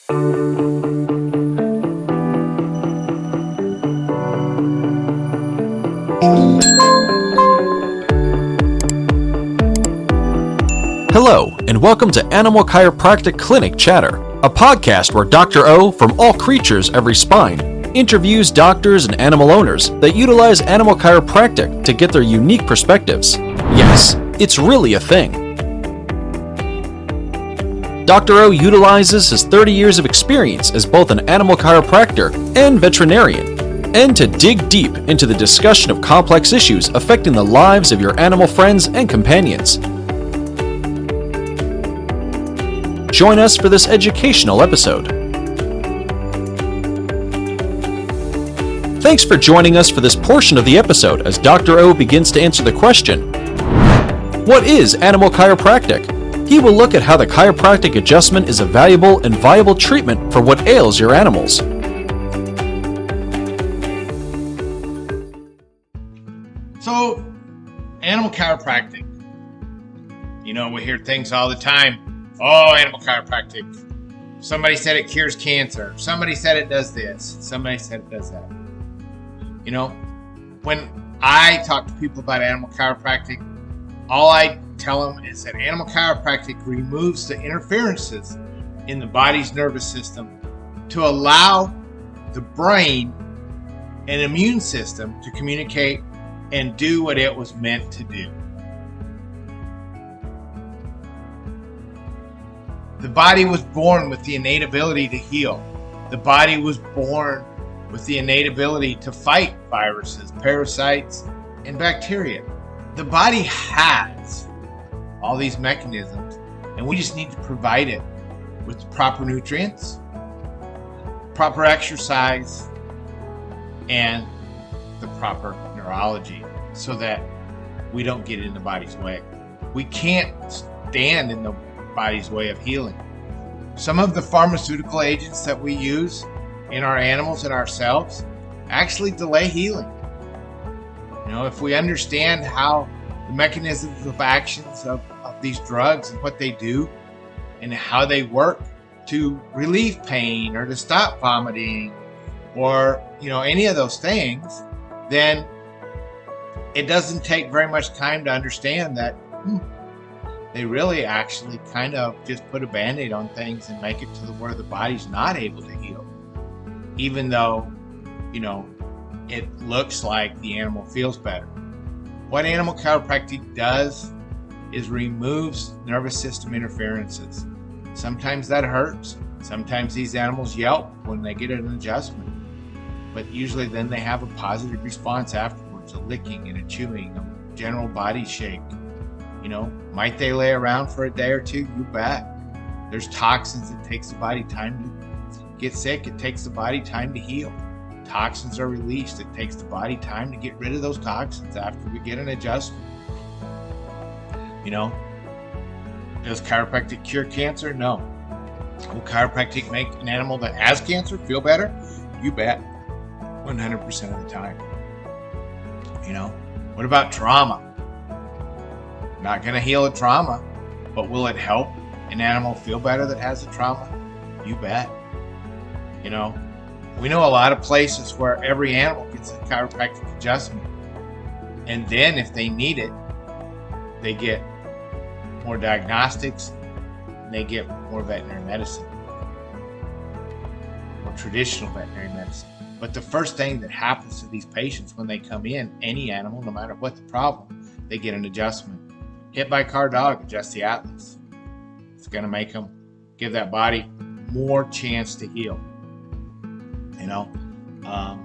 Hello, and welcome to Animal Chiropractic Clinic Chatter, a podcast where Dr. O from All Creatures Every Spine interviews doctors and animal owners that utilize animal chiropractic to get their unique perspectives. Yes, it's really a thing. Dr. O utilizes his 30 years of experience as both an animal chiropractor and veterinarian, and to dig deep into the discussion of complex issues affecting the lives of your animal friends and companions. Join us for this educational episode. Thanks for joining us for this portion of the episode as Dr. O begins to answer the question, what is animal chiropractic? He will look at how the chiropractic adjustment is a valuable and viable treatment for what ails your animals. So, animal chiropractic. You know, we hear things all the time. Oh, animal chiropractic. Somebody said it cures cancer. Somebody said it does this. Somebody said it does that. You know, when I talk to people about animal chiropractic, all I tell them is that animal chiropractic removes the interferences in the body's nervous system to allow the brain and immune system to communicate and do what it was meant to do. The body was born with the innate ability to heal. The body was born with the innate ability to fight viruses, parasites, and bacteria. The body has all these mechanisms, and we just need to provide it with the proper nutrients, proper exercise, and the proper neurology so that we don't get in the body's way. We can't stand in the body's way of healing. Some of the pharmaceutical agents that we use in our animals and ourselves actually delay healing. You know, if we understand how the mechanisms of actions of these drugs and what they do and how they work to relieve pain or to stop vomiting or, you know, any of those things, then it doesn't take very much time to understand that they really actually kind of just put a band-aid on things and make it to where the body's not able to heal. Even though, you know, it looks like the animal feels better. What animal chiropractic does is removes nervous system interferences. Sometimes that hurts. Sometimes these animals yelp when they get an adjustment. But usually then they have a positive response afterwards, a licking and a chewing, a general body shake. You know, might they lay around for a day or two? You bet. There's toxins. It takes the body time to get sick. It takes the body time to heal. Toxins are released. It takes the body time to get rid of those toxins after we get an adjustment. You know, does chiropractic cure cancer? No. Will chiropractic make an animal that has cancer feel better? You bet. 100% of the time. You know, what about trauma? Not going to heal a trauma, but will it help an animal feel better that has a trauma? You bet. You know, we know a lot of places where every animal gets a chiropractic adjustment. And then if they need it, they get more diagnostics and they get more veterinary medicine, more traditional veterinary medicine. But the first thing that happens to these patients when they come in, any animal, no matter what the problem, they get an adjustment. Hit by a car, dog, adjust the atlas. It's going to make them give that body more chance to heal. You know,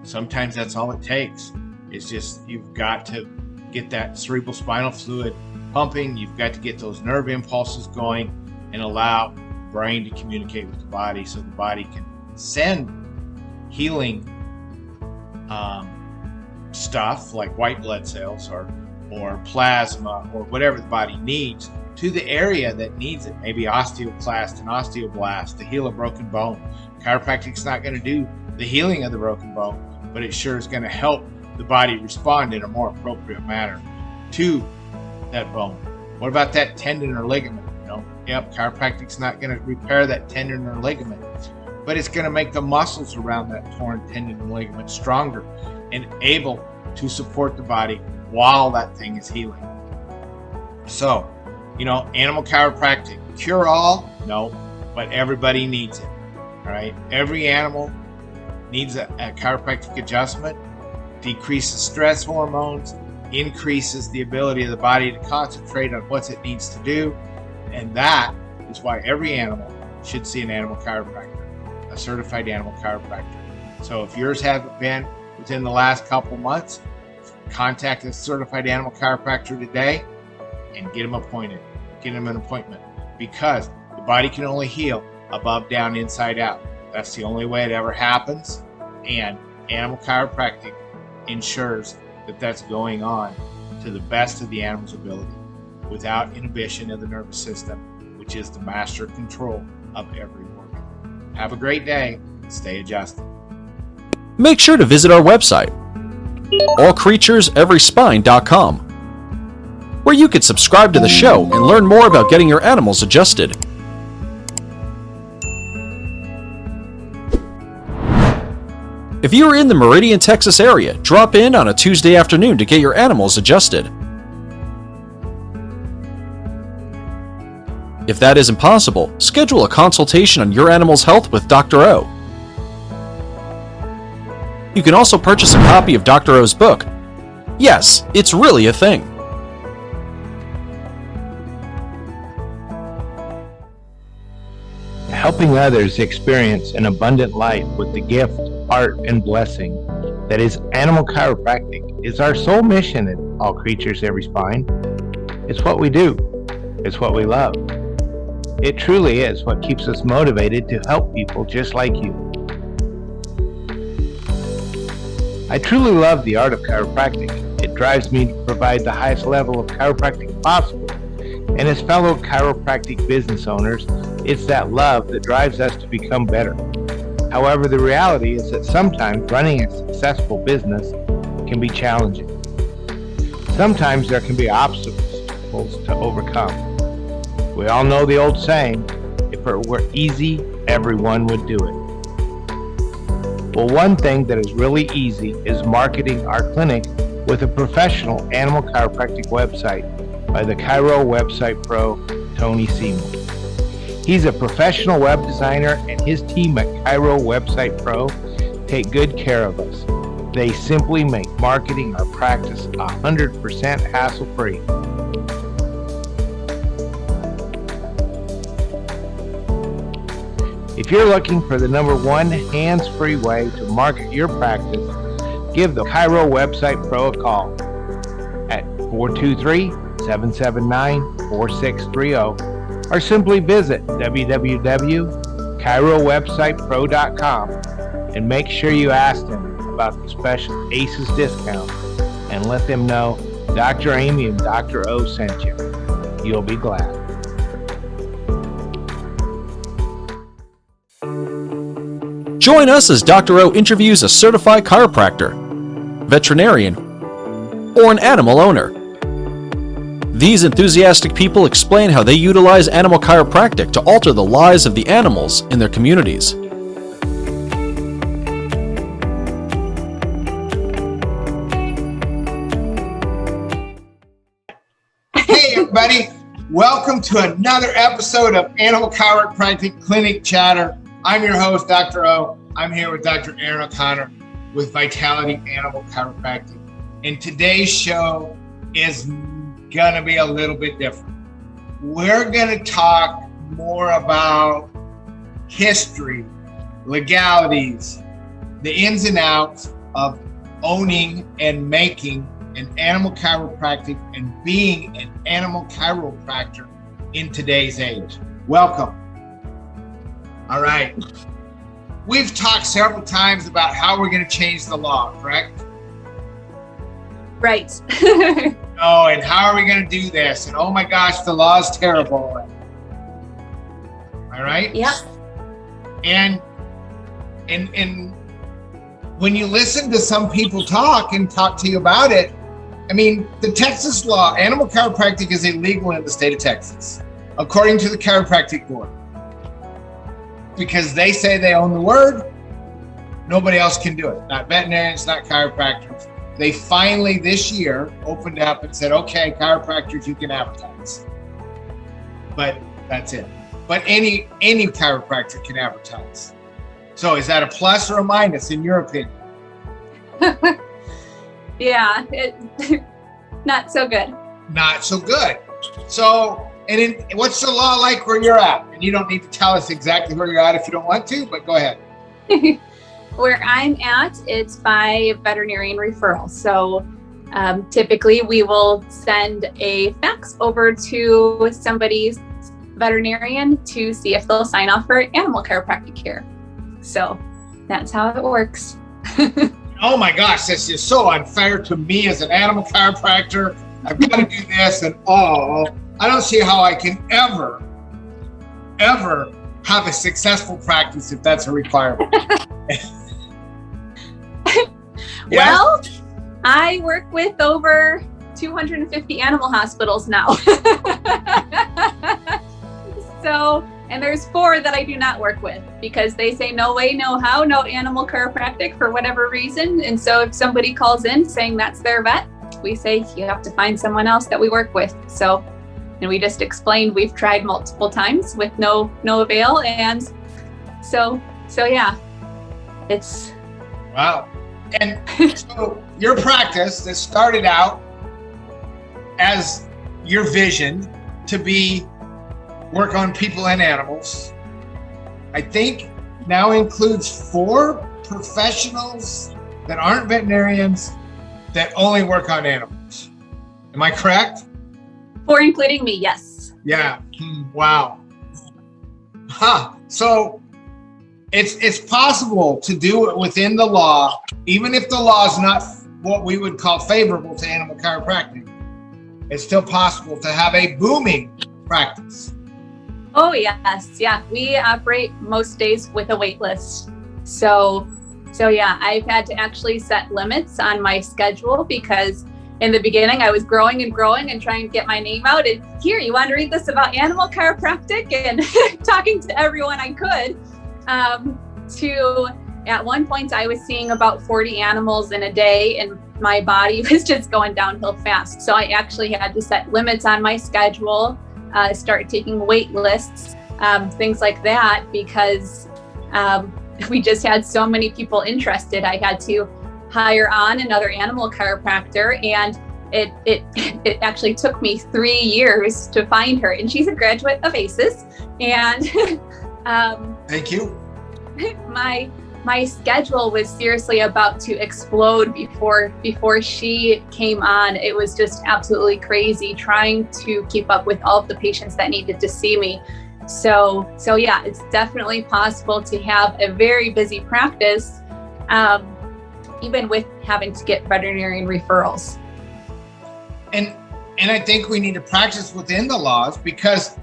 sometimes that's all it takes. It's just you've got to get that cerebral spinal fluid pumping. You've got to get those nerve impulses going and allow the brain to communicate with the body so the body can send healing stuff like white blood cells or plasma or whatever the body needs to the area that needs it. Maybe osteoclast and osteoblast to heal a broken bone. Chiropractic's not going to do the healing of the broken bone, but it sure is going to help the body respond in a more appropriate manner to that bone. What about that tendon or ligament? You know, yep, chiropractic's not going to repair that tendon or ligament, but it's going to make the muscles around that torn tendon and ligament stronger and able to support the body while that thing is healing. So, animal chiropractic, cure all? No, but everybody needs it. All right. Every animal needs a chiropractic adjustment, decreases stress hormones, increases the ability of the body to concentrate on what it needs to do. And that is why every animal should see an animal chiropractor, a certified animal chiropractor. So if yours haven't been within the last couple months, contact a certified animal chiropractor today and get them appointed. Get them an appointment, because the body can only heal above, down, inside out. That's the only way it ever happens. And animal chiropractic ensures that that's going on to the best of the animal's ability without inhibition of the nervous system, which is the master control of every organ. Have a great day. Stay adjusted. Make sure to visit our website, allcreatureseveryspine.com, where you can subscribe to the show and learn more about getting your animals adjusted. If you are in the Meridian, Texas area, drop in on a Tuesday afternoon to get your animals adjusted. If that isn't possible, schedule a consultation on your animal's health with Dr. O. You can also purchase a copy of Dr. O's book. Yes, it's really a thing. Helping others experience an abundant life with the gift, art, and blessing that is animal chiropractic is our sole mission at All Creatures Every Spine. It's what we do. It's what we love. It truly is what keeps us motivated to help people just like you. I truly love the art of chiropractic. It drives me to provide the highest level of chiropractic possible. And as fellow chiropractic business owners, it's that love that drives us to become better. However, the reality is that sometimes running a successful business can be challenging. Sometimes there can be obstacles to overcome. We all know the old saying, if it were easy, everyone would do it. Well, one thing that is really easy is marketing our clinic with a professional animal chiropractic website by the Chiro Website Pro, Tony Seymour. He's a professional web designer, and his team at Chiro Website Pro take good care of us. They simply make marketing our practice 100% hassle-free. If you're looking for the #1 hands-free way to market your practice, give the Chiro Website Pro a call at 423-779-4630, or simply visit www.chirowebsitepro.com and make sure you ask them about the special ACES discount and let them know Dr. Amy and Dr. O sent you. You'll be glad. Join us as Dr. O interviews a certified chiropractor, veterinarian, or an animal owner. These enthusiastic people explain how they utilize animal chiropractic to alter the lives of the animals in their communities. Hey everybody, welcome to another episode of Animal Chiropractic Clinic Chatter. I'm your host, Dr. O. I'm here with Dr. Erin O'Connor with Vitality Animal Chiropractic. And today's show is going to be a little bit different. We're going to talk more about history, legalities, the ins and outs of owning and making an animal chiropractic and being an animal chiropractor in today's age. Welcome. All right. We've talked several times about how we're going to change the law, correct? Right. Oh, and how are we going to do this? And oh my gosh, the law is terrible. All right? Yep. And when you listen to some people talk to you about it, I mean, the Texas law, animal chiropractic is illegal in the state of Texas, according to the Chiropractic Board. because they say they own the word. Nobody else can do it. Not veterinarians, not chiropractors. They finally this year opened up and said, okay, chiropractors, you can advertise. But that's it. But any chiropractor can advertise. So is that a plus or a minus in your opinion? Yeah, not so good. Not so good. So, what's the law like where you're at? And you don't need to tell us exactly where you're at if you don't want to, but go ahead. Where I'm at, it's by veterinarian referral. So typically we will send a fax over to somebody's veterinarian to see if they'll sign off for animal chiropractic care. So that's how it works. Oh my gosh, this is so unfair to me as an animal chiropractor. I've got to do this and I don't see how I can ever have a successful practice if that's a requirement. Well, I work with over 250 animal hospitals now. So, and there's 4 that I do not work with because they say no way, no how, no animal chiropractic for whatever reason. And so if somebody calls in saying that's their vet, we say you have to find someone else that we work with. So, and we just explained we've tried multiple times with no avail. And so yeah, it's. Wow. And so your practice that started out as your vision to be work on people and animals, I think now includes 4 professionals that aren't veterinarians that only work on animals. Am I correct? 4 including me, yes. Yeah. Wow. So it's possible to do it within the law, even if the law is not what we would call favorable to animal chiropractic. It's still possible to have a booming practice. Oh yes, yeah. We operate most days with a wait list. So yeah, I've had to actually set limits on my schedule because in the beginning I was growing and trying to get my name out. And here, you want to read this about animal chiropractic and talking to everyone I could. To at one point I was seeing about 40 animals in a day and my body was just going downhill fast. So I actually had to set limits on my schedule, start taking wait lists, things like that, because we just had so many people interested. I had to hire on another animal chiropractor, and it actually took me 3 years to find her, and she's a graduate of ACES. And thank you. My schedule was seriously about to explode before she came on. It was just absolutely crazy trying to keep up with all of the patients that needed to see me. So yeah, it's definitely possible to have a very busy practice, even with having to get veterinarian referrals. And I think we need to practice within the laws because,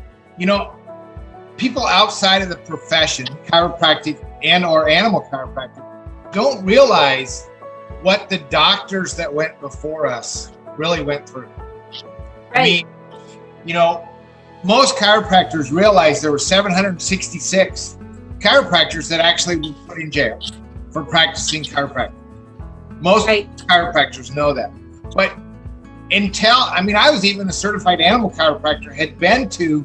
people outside of the profession, chiropractic and or animal chiropractic, don't realize what the doctors that went before us really went through. Right. I mean, most chiropractors realize there were 766 chiropractors that actually were put in jail for practicing chiropractic. Most chiropractors know that. But I was even a certified animal chiropractor, had been to,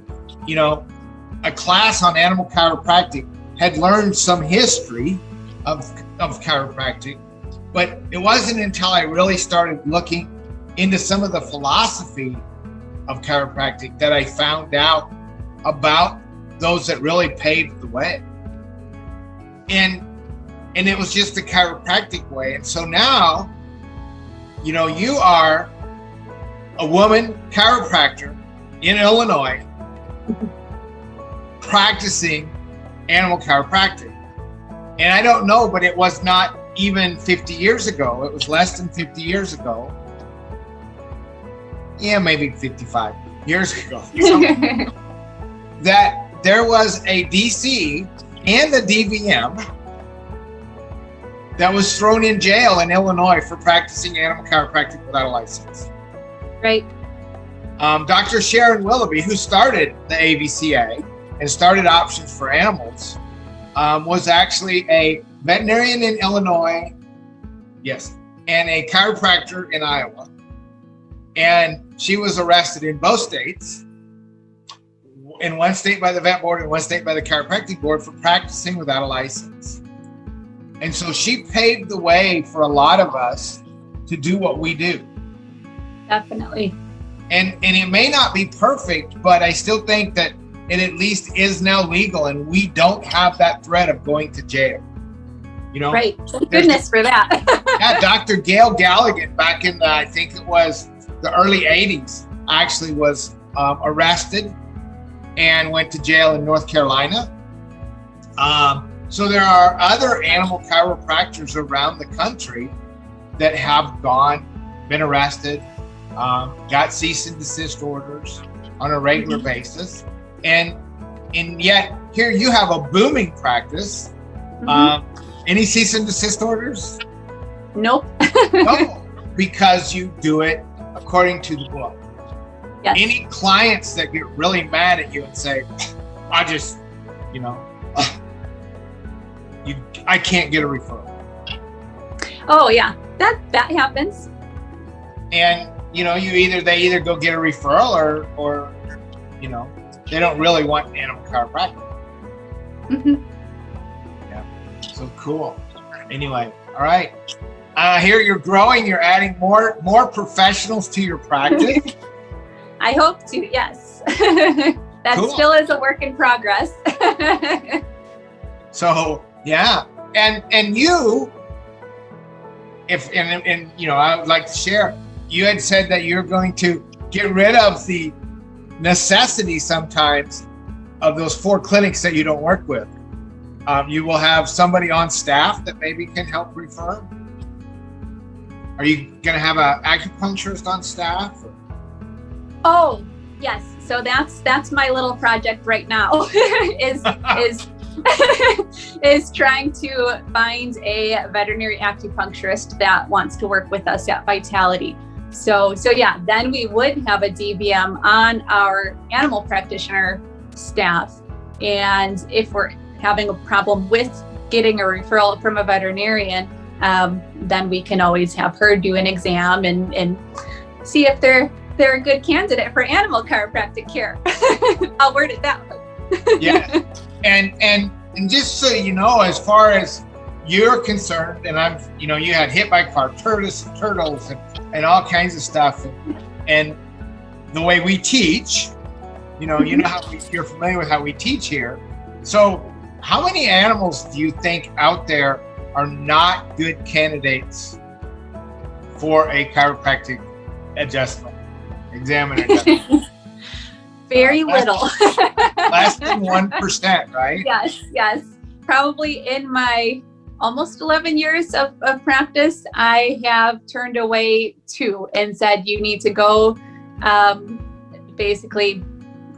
a class on animal chiropractic, had learned some history of chiropractic, but it wasn't until I really started looking into some of the philosophy of chiropractic that I found out about those that really paved the way. And it was just the chiropractic way. And so now, you are a woman chiropractor in Illinois practicing animal chiropractic. And I don't know, but it was not even 50 years ago. It was less than 50 years ago. Yeah, maybe 55 years ago. That there was a DC and the DVM that was thrown in jail in Illinois for practicing animal chiropractic without a license. Right. Dr. Sharon Willoughby, who started the AVCA and started Options for Animals, was actually a veterinarian in Illinois, yes, and a chiropractor in Iowa. And she was arrested in both states, in one state by the vet board and one state by the chiropractic board, for practicing without a license. And so she paved the way for a lot of us to do what we do. Definitely. And it may not be perfect, but I still think that it at least is now legal, and we don't have that threat of going to jail. You know, right? Thank goodness for that. Yeah, Dr. Gail Galligan, back in I think it was the early '80s, actually was arrested and went to jail in North Carolina. So there are other animal chiropractors around the country that have been arrested, got cease and desist orders on a regular basis, and yet here you have a booming practice. Any cease and desist orders? Nope. No, because you do it according to the book. Yes. Any clients that get really mad at you and say, I just, I can't get a referral. Oh yeah, that happens. And they either go get a referral or they don't really want animal chiropractic. Yeah. So cool. Anyway, all right. Here you're growing. You're adding more professionals to your practice. I hope to. Yes. That Cool. Still is a work in progress. So yeah, and you, I would like to share. You had said that you're going to get rid of the necessity sometimes of those 4 clinics that you don't work with. You will have somebody on staff that maybe can help refer. Are you going to have an acupuncturist on staff? Oh yes, so that's my little project right now. is trying to find a veterinary acupuncturist that wants to work with us at Vitality. So yeah, then we would have a DVM on our animal practitioner staff. And if we're having a problem with getting a referral from a veterinarian, then we can always have her do an exam and see if they're a good candidate for animal chiropractic care. I'll word it that way. Yeah. And just so you know, as far as you're concerned, and you had hit by tortoises and turtles and all kinds of stuff, and the way we teach, you're familiar with how we teach here. So how many animals do you think out there are not good candidates for a chiropractic examiner? Very little. Less than 1%, right? Yes. Probably in my almost 11 years of practice, I have turned away 2 and said, you need to go basically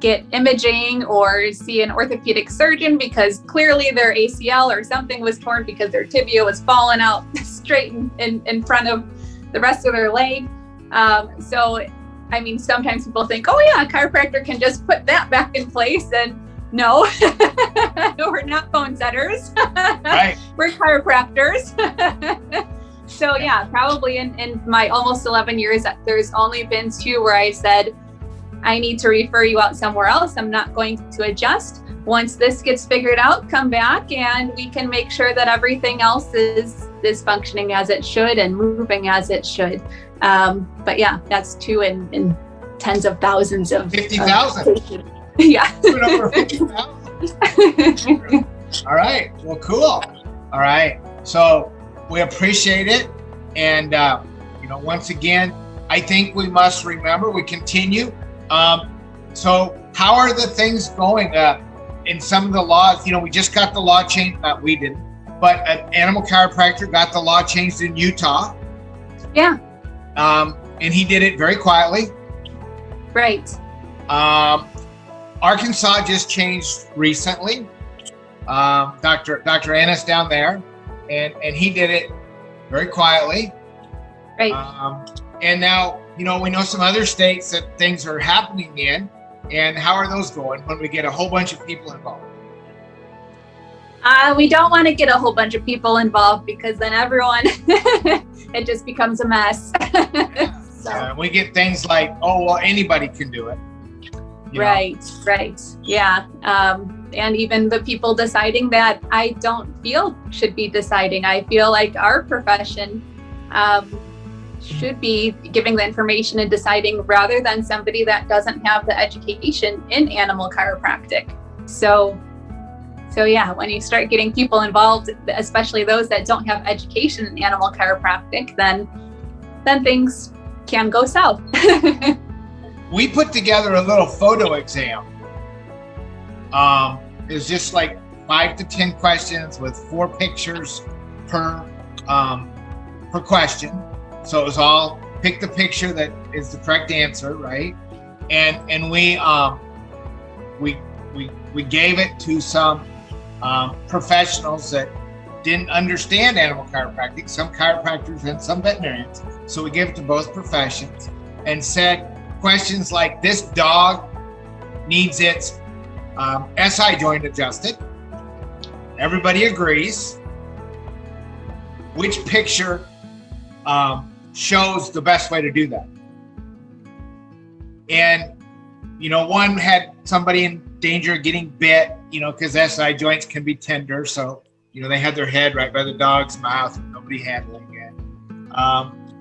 get imaging or see an orthopedic surgeon, because clearly their ACL or something was torn because their tibia was falling out straight in front of the rest of their leg. Sometimes people think, oh yeah, a chiropractor can just put that back in place, and no, we're not bone setters. Right. We're chiropractors. So yeah, probably in my almost 11 years, there's only been 2 where I said, I need to refer you out somewhere else. I'm not going to adjust. Once this gets figured out, come back and we can make sure that everything else is functioning as it should and moving as it should. But yeah, that's 2 in tens of thousands of 50,000. Yeah. Over 50,000. All right. Well, cool. All right. So we appreciate it. And, once again, I think we must remember, we continue. So how are the things going in some of the laws? We just got the law changed, not we didn't, but an animal chiropractor got the law changed in Utah. Yeah. And he did it very quietly. Right. Arkansas just changed recently. Dr. Ennis down there, and he did it very quietly. Right. And now, we know some other states that things are happening in. And how are those going when we get a whole bunch of people involved? We don't want to get a whole bunch of people involved because then everyone, it just becomes a mess. So. We get things like, oh, well, anybody can do it. Right. Yeah. And even the people deciding that I don't feel should be deciding. I feel like our profession should be giving the information and deciding rather than somebody that doesn't have the education in animal chiropractic. So yeah, when you start getting people involved, especially those that don't have education in animal chiropractic, then things can go south. We put together a little photo exam. It's just like 5 to 10 questions with 4 pictures per question. So it was all pick the picture that is the correct answer, right? And we gave it to some professionals that didn't understand animal chiropractic, some chiropractors and some veterinarians. So we gave it to both professions and said questions like, this dog needs its SI joint adjusted. Everybody agrees. Which picture shows the best way to do that? And, one had somebody in danger of getting bit, because SI joints can be tender. So, they had their head right by the dog's mouth and nobody handling it.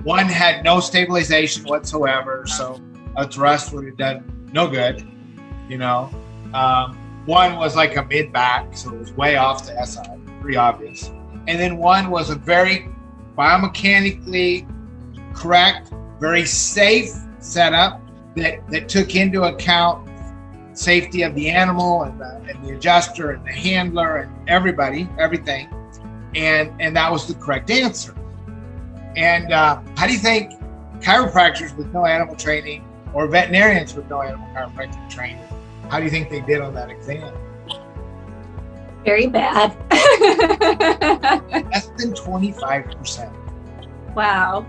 One had no stabilization whatsoever. So a thrust would have done no good, One was like a mid-back, so it was way off the SI, pretty obvious. And then one was a very biomechanically correct, very safe setup that took into account safety of the animal and the adjuster and the handler and everything. And that was the correct answer. And how do you think chiropractors with no animal training or veterinarians with no animal chiropractic training, how do you think they did on that exam? Very bad. Less than 25%. Wow.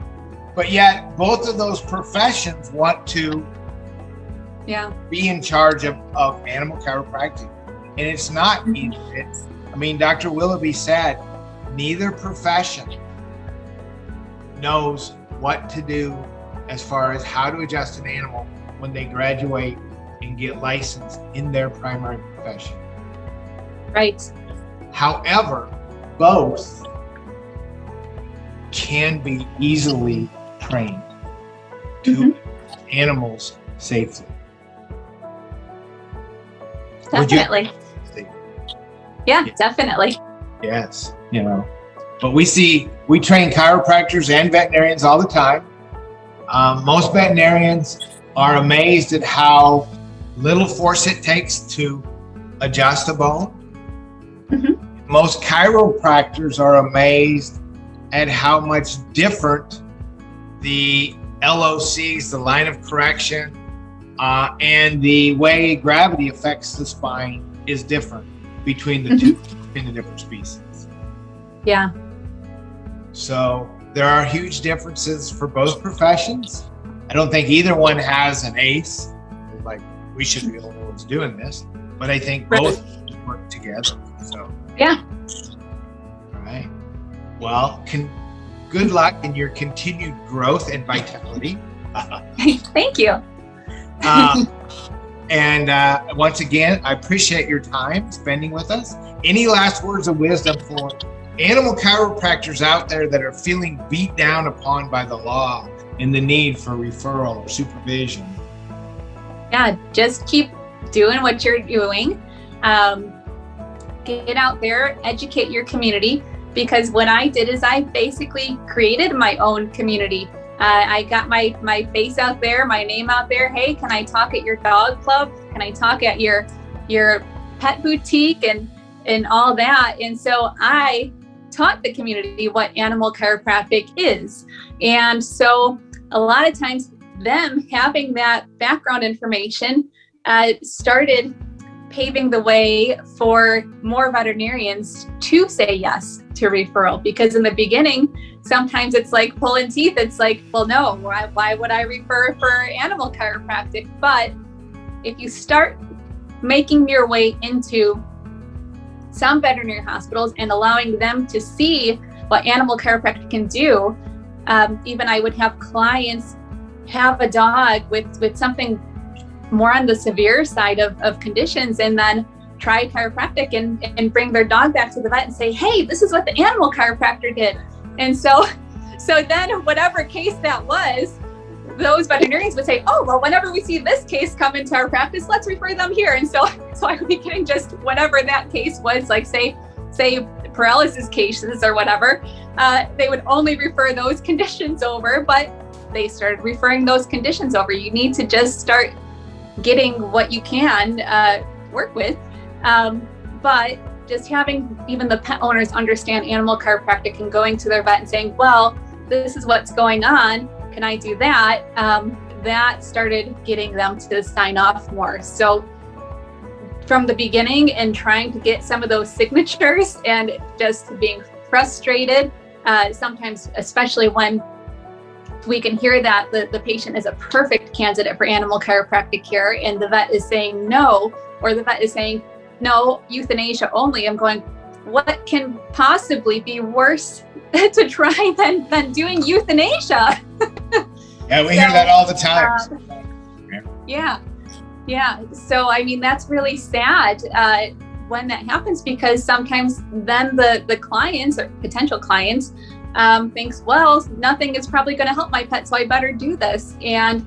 But yet both of those professions want to be in charge of animal chiropractic. And it's not easy. Dr. Willoughby said, neither profession knows what to do as far as how to adjust an animal when they graduate and get licensed in their primary profession. Right. However, both can be easily trained to animals safely. Definitely. Yeah, definitely. Yes. But we train chiropractors and veterinarians all the time. Most veterinarians are amazed at how little force it takes to adjust a bone. Most chiropractors are amazed at how much different the LOCs, the line of correction, and the way gravity affects the spine is different between the two, between the different species. Yeah. So there are huge differences for both professions. I don't think either one has an ace. Like, we should be the only ones doing this. But I think both work together. So yeah. All right. Well, good luck in your continued growth and vitality. Thank you. And once again, I appreciate your time spending with us. Any last words of wisdom for animal chiropractors out there that are feeling beat down upon by the law and the need for referral or supervision? Yeah, just keep doing what you're doing. Get out there, educate your community, because what I did is I basically created my own community. I got my face out there, my name out there. Hey, can I talk at your dog club? Can I talk at your pet boutique and all that? And so I taught the community what animal chiropractic is. And so a lot of times them having that background information started paving the way for more veterinarians to say yes to referral, because in the beginning, sometimes it's like pulling teeth. It's like, well, no, why would I refer for animal chiropractic? But if you start making your way into some veterinary hospitals and allowing them to see what animal chiropractic can do. Even I would have clients have a dog with something more on the severe side of conditions, and then try chiropractic and bring their dog back to the vet and say, hey, this is what the animal chiropractor did. And so then whatever case that was, those veterinarians would say, oh, well, whenever we see this case come into our practice, let's refer them here. And so I would be getting just whatever that case was, like say paralysis cases or whatever, they would only refer those conditions over, but they started referring those conditions over. You need to just start getting what you can work with. But just having even the pet owners understand animal chiropractic and going to their vet and saying, well, this is what's going on, can I do that? That started getting them to sign off more. So from the beginning and trying to get some of those signatures and just being frustrated, sometimes, especially when we can hear that the patient is a perfect candidate for animal chiropractic care and the vet is saying no, or the vet is saying, no, euthanasia only. I'm going, what can possibly be worse to try than doing euthanasia? Yeah, we hear that all the time. Yeah. So, I mean, that's really sad when that happens, because sometimes then the clients or potential clients thinks, well, nothing is probably going to help my pet, so I better do this. And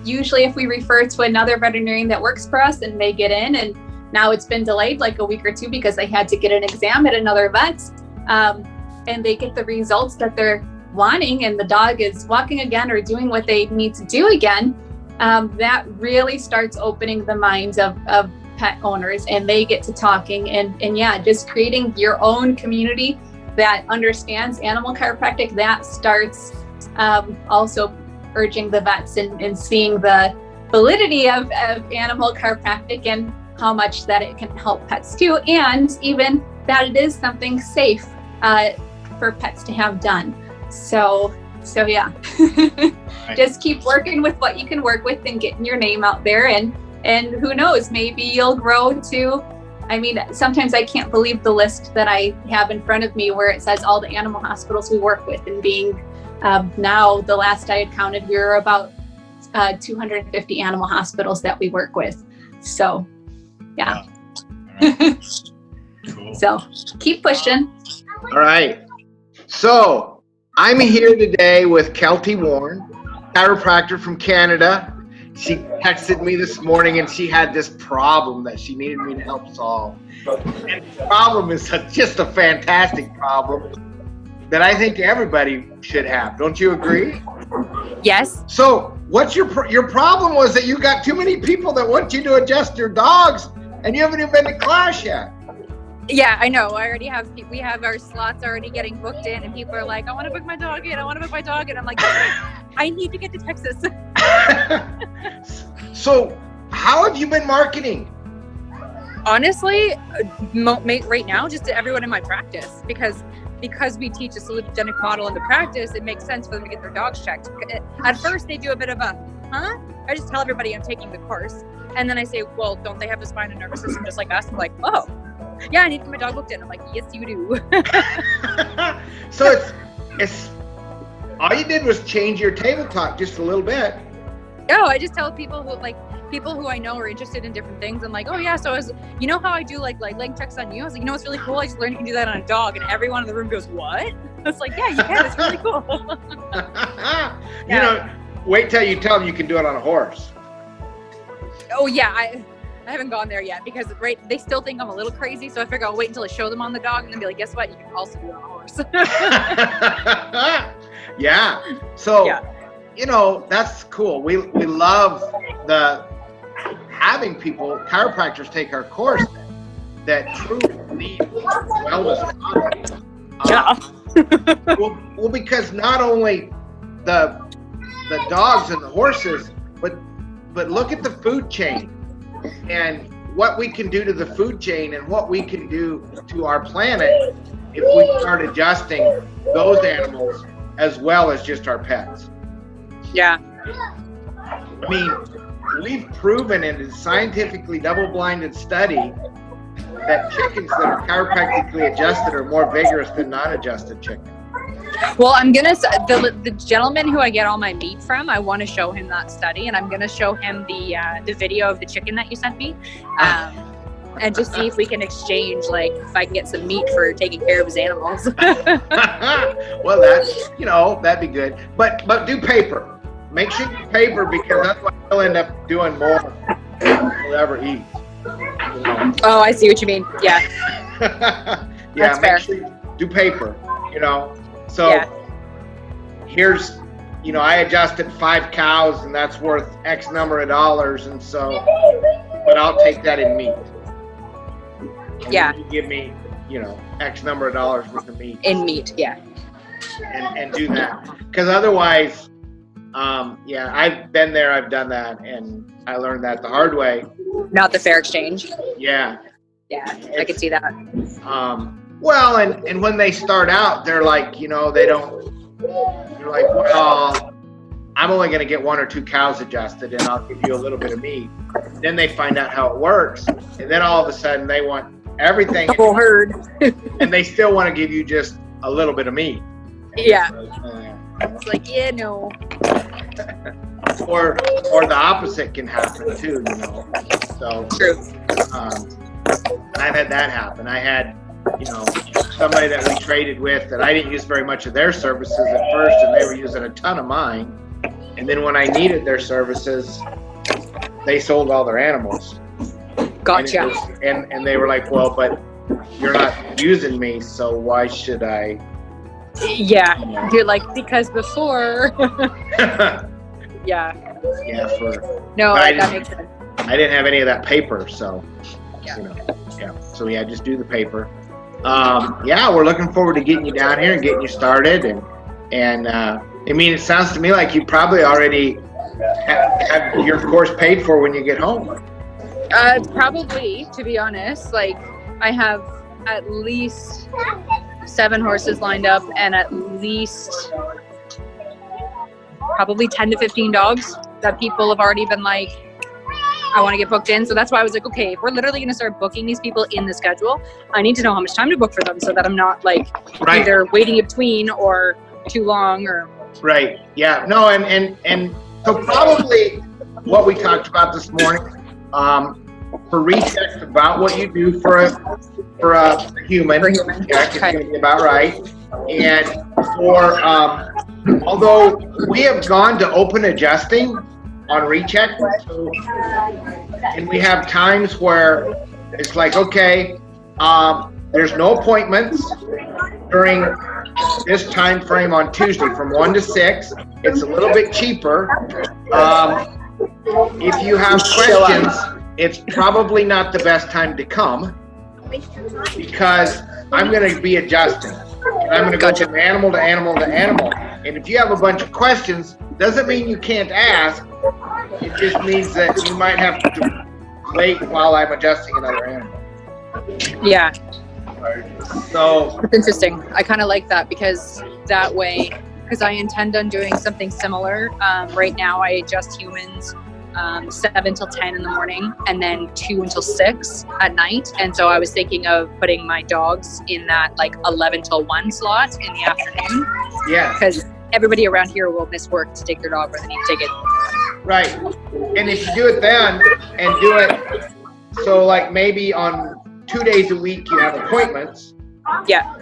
usually if we refer to another veterinarian that works for us and they get in, and now it's been delayed like a week or two because they had to get an exam at another vet, and they get the results that they're wanting and the dog is walking again or doing what they need to do again, that really starts opening the minds of pet owners, and they get to talking and just creating your own community that understands animal chiropractic. That starts also urging the vets and seeing the validity of animal chiropractic and how much that it can help pets too, and even that it is something safe for pets to have done. So yeah, just keep working with what you can work with and getting your name out there, and who knows, maybe you'll grow to, I mean, sometimes I can't believe the list that I have in front of me where it says all the animal hospitals we work with, and being now, the last I had counted, we were about 250 animal hospitals that we work with. So yeah. Wow. All right. Cool. So keep pushing. All right. So I'm here today with Keltie Warren, chiropractor from Canada. She texted me this morning and she had this problem that she needed me to help solve. And the problem is just a fantastic problem that I think everybody should have. Don't you agree? Yes. So what's your problem was that you got too many people that want you to adjust your dogs and you haven't even been to class yet. Yeah, I know. We have our slots already getting booked in, and people are like, I want to book my dog in. I'm like, I need to get to Texas. So how have you been marketing? Honestly, right now, just to everyone in my practice, because we teach a salutogenic model in the practice, it makes sense for them to get their dogs checked. At first, they do a bit of a, I just tell everybody I'm taking the course. And then I say, well, don't they have the spine and nervous system just like us? I'm like, oh, yeah, I need to get my dog booked in. I'm like, yes, you do. So it's all you did was change your table talk just a little bit. No, I just tell people who I know are interested in different things. I'm like, oh yeah, so you know how I do like leg checks on you? I was like, you know what's really cool? I just learned you can do that on a dog. And everyone in the room goes, what? I was like, yeah, you can. It's really cool. You know, wait till you tell them you can do it on a horse. Oh yeah, I haven't gone there yet because they still think I'm a little crazy. So I figure I'll wait until I show them on the dog and then be like, guess what? You can also do it on a horse. Yeah. So, you know, that's cool. We love having chiropractors take our course that truly need wellness content. Well, because not only the dogs and the horses, but look at the food chain and what we can do to the food chain and what we can do to our planet if we start adjusting those animals as well as just our pets. Yeah. I mean, we've proven in a scientifically double-blinded study that chickens that are chiropractically adjusted are more vigorous than non-adjusted chickens. Well, I'm gonna the gentleman who I get all my meat from. I want to show him that study, and I'm gonna show him the video of the chicken that you sent me, and just see if we can exchange, like, if I can get some meat for taking care of his animals. Well, that's, that'd be good. But do paper. Make sure you paper, because that's what he'll end up doing more than he'll ever eat. Oh, I see what you mean. Yeah. Yeah, That's fair. make sure you do paper. So here's, I adjusted 5 cows, and that's worth X number of dollars, and so, but I'll take that in meat. And Yeah. you give me, X number of dollars worth of meat. In meat, yeah. And do that, because otherwise, I've been there, I've done that, and I learned that the hard way. Not the fair exchange. Yeah. Yeah, I could see that. Well, and when they start out, they're like, they're like, well, I'm only going to get 1 or 2 cows adjusted, and I'll give you a little bit of meat. Then they find out how it works, and then all of a sudden they want everything. The whole herd. And they still want to give you just a little bit of meat. Yeah. And It's like, yeah, no. or the opposite can happen too, So True. I've had that happen. I had, somebody that we traded with that I didn't use very much of their services at first, and they were using a ton of mine. And then when I needed their services, they sold all their animals. Gotcha. And they were like, well, but you're not using me, so why should I? Yeah. You're like, because before. Yeah. Yeah, No, but that makes sense. I didn't have any of that paper, so Yeah. So just do the paper. We're looking forward to getting you down here and getting you started, and it sounds to me like you probably already have your course paid for when you get home. Probably, to be honest. Like, I have at least 7 horses lined up, and at least probably 10 to 15 dogs that people have already been like, I want to get booked in. So that's why I was like, okay, if we're literally going to start booking these people in the schedule, I need to know how much time to book for them, so that I'm not like either waiting in between or too long or. Right. Yeah. No. And so probably what we talked about this morning, for rechecks about what you do for a human. Check, it's going to be about right. And for although we have gone to open adjusting on recheck, and we have times where it's like, okay, there's no appointments during this time frame on Tuesday from 1 to 6. It's a little bit cheaper. If you have questions, it's probably not the best time to come, because I'm going to be adjusting. I'm going to go from animal to animal to animal. And if you have a bunch of questions, doesn't mean you can't ask. It just means that you might have to wait while I'm adjusting another animal. Yeah. So it's interesting. I kind of like that, because that way, because I intend on doing something similar. Right now I adjust humans 7 till 10 in the morning, and then 2 until 6 at night. And so I was thinking of putting my dogs in that like 11 till 1 slot in the afternoon. Yeah. Because everybody around here will miss work to take their dog where they need to take it. Right. And if you do it then, and do it, so like maybe on 2 days a week you have appointments. Yeah.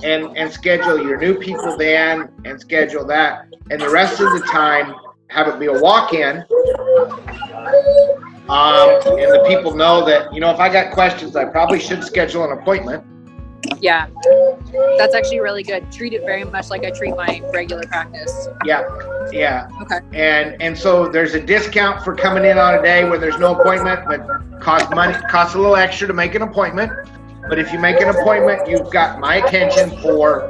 And schedule your new people then, and schedule that. And the rest of the time, have it be a walk-in. And the people know that, if I got questions, I probably should schedule an appointment. Yeah. That's actually really good. Treat it very much like I treat my regular practice. Yeah. Yeah. Okay. And so there's a discount for coming in on a day where there's no appointment, but costs a little extra to make an appointment. But if you make an appointment, you've got my attention for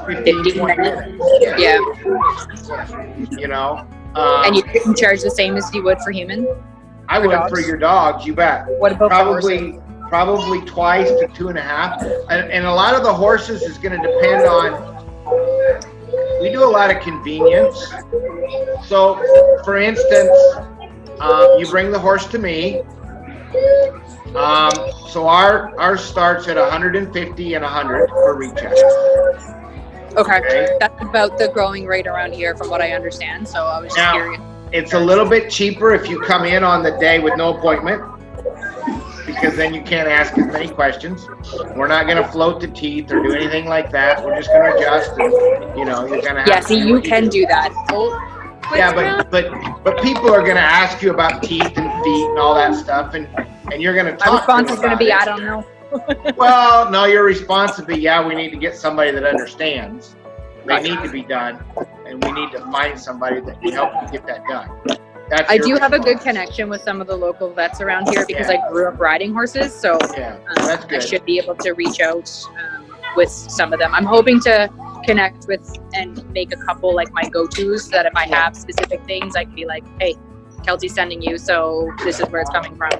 15, 20 minutes. Yeah. And you can charge the same as you would for human? I would for your dogs, you bet. What about probably twice to 2.5. And a lot of the horses is going to depend on, we do a lot of convenience. So for instance, you bring the horse to me, So our starts at 150 and 100 for recheck. Okay. That's about the going rate around here from what I understand. So I was just curious. It's a little bit cheaper if you come in on the day with no appointment, because then you can't ask as many questions. We're not going to float the teeth or do anything like that. We're just going to adjust, and you're going to have. Yeah, see, you can do that. Yeah, but people are going to ask you about teeth and feet and all that stuff, and you're going to talk. My response is going to be, I don't know. Well, no, your response would be, yeah, we need to get somebody that understands. They need to be done, and we need to find somebody that can help you get that done. I do have a good connection with some of the local vets around here because I grew up riding horses, so that's good. I should be able to reach out with some of them. I'm hoping to connect with and make a couple like my go-tos, so that if I have specific things, I can be like, hey, Keltie's sending you, so this is where it's coming from.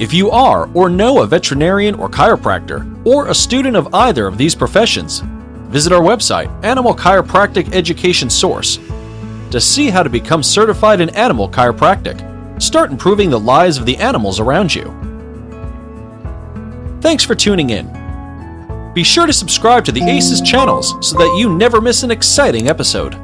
If you are or know a veterinarian or chiropractor, or a student of either of these professions, visit our website, Animal Chiropractic Education Source, to see how to become certified in animal chiropractic. Start improving the lives of the animals around you. Thanks for tuning in. Be sure to subscribe to the ACES channels so that you never miss an exciting episode.